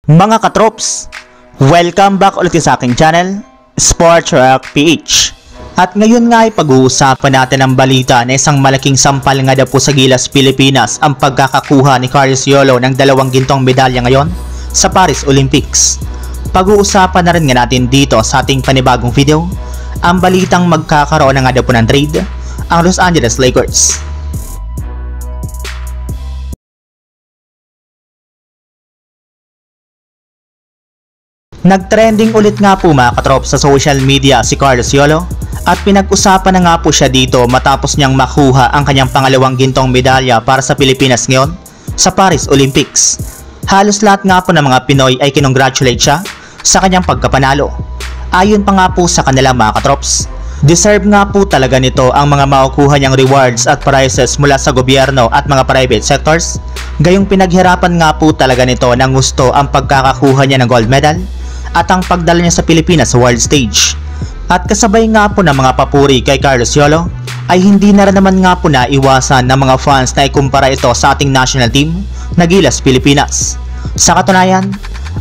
Mga katrops, welcome back ulit sa aking channel, Sports Rock PH. At ngayon nga ay pag-uusapan natin ang balita na isang malaking sampal nga daw po sa Gilas, Pilipinas ang pagkakakuha ni Carlos Yolo ng 2 gintong medalya ngayon sa Paris Olympics. Pag-uusapan na rin nga natin dito sa ating panibagong video ang balitang magkakaroon na nga daw po ng trade ang Los Angeles Lakers. Nagtrending ulit nga po mga katrop sa social media si Carlos Yolo at pinag-usapan na nga po siya dito matapos niyang makuha ang kanyang pangalawang gintong medalya para sa Pilipinas ngayon sa Paris Olympics. Halos lahat nga po ng mga Pinoy ay kinongratulate siya sa kanyang pagkapanalo. Ayon pa nga po sa kanila mga katrops, deserve nga po talaga nito ang mga makukuha niyang rewards at prizes mula sa gobyerno at mga private sectors. Gayong pinaghirapan nga po talaga nito ng gusto ang pagkakakuha niya ng gold medal at ang pagdala niya sa Pilipinas sa world stage. At kasabay nga po ng mga papuri kay Carlos Yolo ay hindi na rin naman nga po naiwasan ng mga fans na ikumpara ito sa ating national team na Gilas, Pilipinas. Sa katunayan,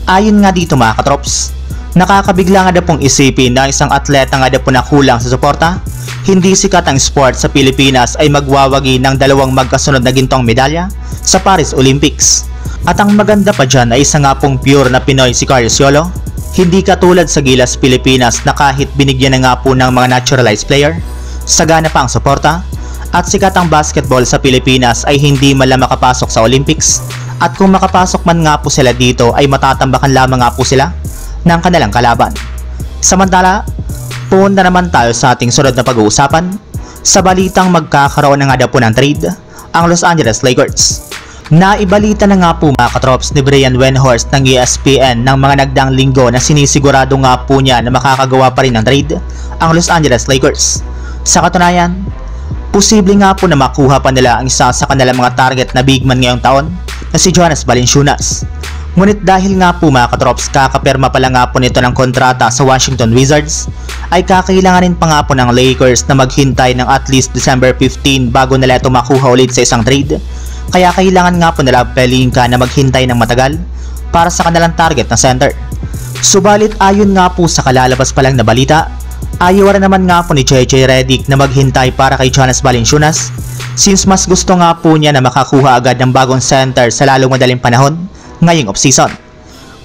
ayon nga dito mga katrops, nakakabigla nga daw pong isipin na isang atleta nga daw po na kulang sa suporta, hindi sikat ang sport sa Pilipinas ay magwawagi ng 2 magkasunod na gintong medalya sa Paris Olympics. At ang maganda pa dyan ay isa nga pong pure na Pinoy si Carlos Yolo. Hindi katulad sa Gilas, Pilipinas na kahit binigyan na nga po ng mga naturalized player, sagana pa ang suporta, at sikat ang basketball sa Pilipinas ay hindi man makapasok sa Olympics, at kung makapasok man nga po sila dito ay matatambakan lamang nga po sila ng kanilang kalaban. Samantala, punta naman tayo sa ating sunod na pag-uusapan sa balitang magkakaroon na nga daw po ng trade ang Los Angeles Lakers. Naibalita na nga po mga katrops ni Brian Windhorst ng ESPN ng mga nagdaang linggo na sinisigurado nga po niya na makakagawa pa rin ng trade ang Los Angeles Lakers. Sa katunayan, posible nga po na makuha pa nila ang isa sa kanilang mga target na big man ngayong taon na si Jonas Valanciunas. Ngunit dahil nga po mga katrops kakapirma pala nga po nito ng kontrata sa Washington Wizards, ay kakailanganin pa nga po ng Lakers na maghintay ng at least December 15 bago nila ito makuha ulit sa isang trade. Kaya kailangan nga po nila Pelinka na maghintay ng matagal para sa kanilang target na center. Subalit ayon nga po sa kalalabas pa lang na balita, ayaw rin naman nga po ni JJ Redick na maghintay para kay Jonas Valanciunas, since mas gusto nga po niya na makakuha agad ng bagong center sa lalong madaling panahon ngayong offseason.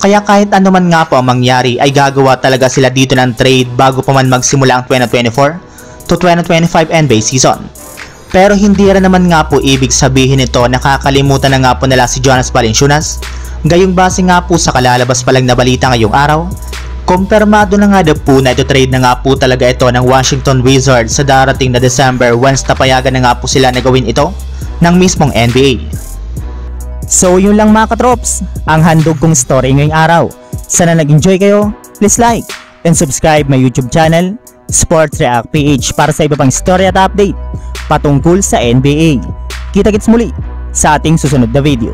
Kaya kahit ano man nga po ang mangyari ay gagawa talaga sila dito ng trade bago pa man magsimula ang 2024 to 2025 NBA season. Pero hindi rin naman nga po ibig sabihin ito na nakakalimutan na nga po nila si Jonas Valanciunas. Gayong base nga po sa kalalabas pa lang na balita ngayong araw, kumpirmado na nga daw po na ito trade na nga po talaga ito ng Washington Wizards sa darating na December once napayagan na nga po sila na gawin ito ng mismong NBA. So yun lang mga katrops, ang handog kong story ngayong araw. Sana nag-enjoy kayo, please like and subscribe my YouTube channel, Sports React PH, para sa iba pang story at update patungkol sa NBA. Kita-kits muli sa ating susunod na video.